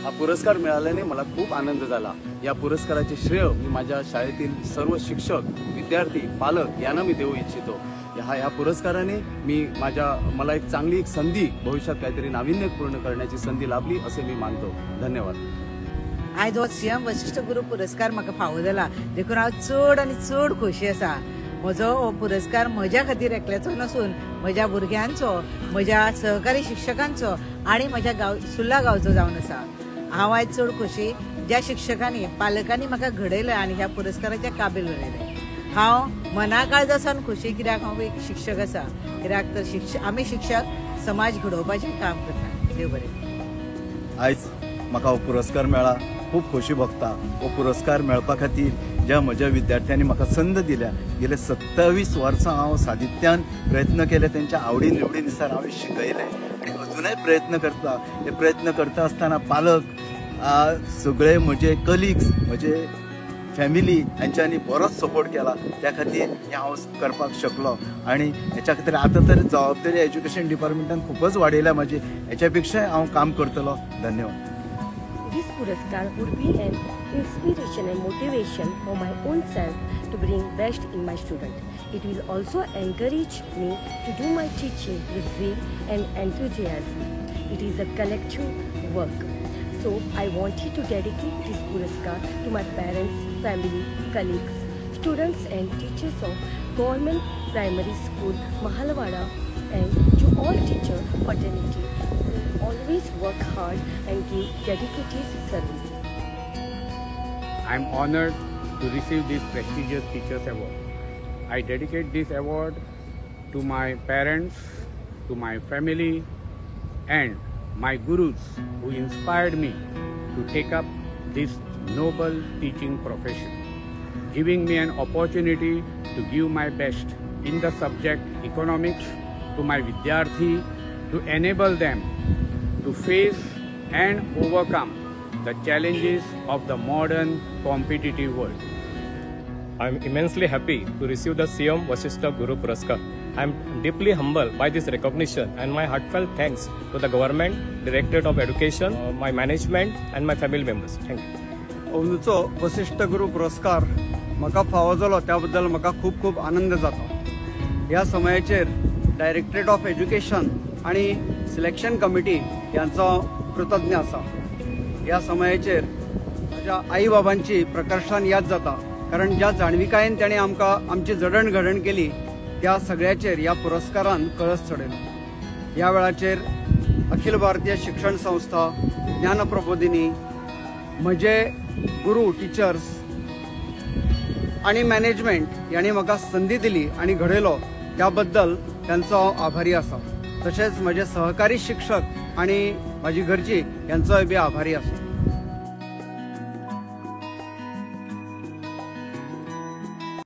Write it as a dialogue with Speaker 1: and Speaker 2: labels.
Speaker 1: हा पुरस्कार मिळाल्याने मला खूप आनंद झाला। या पुरस्काराचे श्रेय मी माझ्या शाळेतील सर्व शिक्षक, विद्यार्थी, पालक यांना मी देऊ इच्छितो। ह्या पुरस्काराने मला एक चांगली संधी, भविष्यात काहीतरी नाविन्यपूर्ण करण्याची संधी लाभली असे मी मानतो। धन्यवाद।
Speaker 2: आयज हो सीएम वशिष्ठ गुरु पुरस्कार म्हाका फावो जाला, देखून हांव चड आनी चड खोशी आसा। म्हजो हो पुरस्कार म्हज्या खातीर एकल्याचो नसून म्हज्या भुरग्यांचो, म्हज्या सहकारी शिक्षकांचो आनी म्हज्या सुर्ला गांवचो जावन आसा। हांव आयज चड खोशी ज्या शिक्षकांनी, पालकांनी म्हाका घडयलें आनी ह्या पुरस्काराच्या काबील बनयलें। हांव मना काळजासान खोशी, कित्याक हांव एक शिक्षक आसा। कित्याक तर आमी शिक्षक समाज घडोवपाचें काम करता। देव बरें।
Speaker 3: आयज म्हाका हो पुरस्कार मेळ्ळा, खूप खोशी भोगता। हो पुरस्कार मेळपा खातीर ज्या म्हज्या विद्यार्थ्यांनी म्हाका संद दिल्या, गेले 27 वर्सां हांव सातत्यान प्रयत्न केले, त्यांच्या आवडी निवडीनुसार हांवें शिकयलें आनी अजूनय प्रयत्न करता। हे प्रयत्न करता आसतना पालक, सगळे म्हजे कलिग्स, म्हजे फॅमिली हांच्यांनी बरोच सपोर्ट केला। त्या खातीर हें हांव करपाक शकलो आनी हेच्या खातीर आतां तर जबाबदारी एज्युकेशन डिपार्टमेंटान खूपच वाडयल्या म्हजी, हेच्या पेक्षाय हांव काम करतलो। धन्यवाद।
Speaker 4: This Puraskar would be an inspiration and motivation for my own self to bring best in my student. It will also encourage me to do my teaching with zeal and enthusiasm. It is a collective work. So I wanted to dedicate this Puraskar to my parents, family, colleagues, students and teachers of Government Primary School, Mahalwada, and to all teacher fraternity. Always work hard and give dedicated services.
Speaker 5: I am honored to receive this prestigious Teachers Award. I dedicate this award to my parents, to my family, and my gurus who inspired me to take up this noble teaching profession, giving me an opportunity to give my best in the subject economics to my Vidyarthi, to enable them to face and overcome the challenges of the modern competitive world.
Speaker 6: I am immensely happy to receive the CM Vasishtha Guru Puraskar. I am deeply humbled by this recognition and my heartfelt thanks to the government, Directorate of Education, my management and my family members. Thank you.
Speaker 7: अंदूचो वशिष्ठ गुरु पुरस्कार म्हाका फावो जालो, त्याबद्दल म्हाका खूप खूप आनंद जाता। ह्या समयाचेर डायरेक्टरेट ऑफ एज्युकेशन आणि सिलेक्शन कमिटी यांचो कृतज्ञ आसा। ह्या समयाचेर म्हज्या आई बाबांची प्रकर्षान याद जाता, कारण ज्या जाणविकायेन ताणें आमकां आमची जडणघडण केली, त्या सगळ्याचेर ह्या पुरस्कारान कळस चडयलो। ह्या वेळाचेर अखिल भारतीय शिक्षण संस्था, ज्ञानप्रबोधिनी, म्हजे गुरु, टीचर्स आणि मॅनेजमेंट यांनी म्हाका संधी दिली आणि घडयलो, त्याबद्दल त्यांचो हांव आभारी आसा। तशेंच म्हजे सहकारी शिक्षक आणि माझी घरची यांचोय बी आभारी आसा।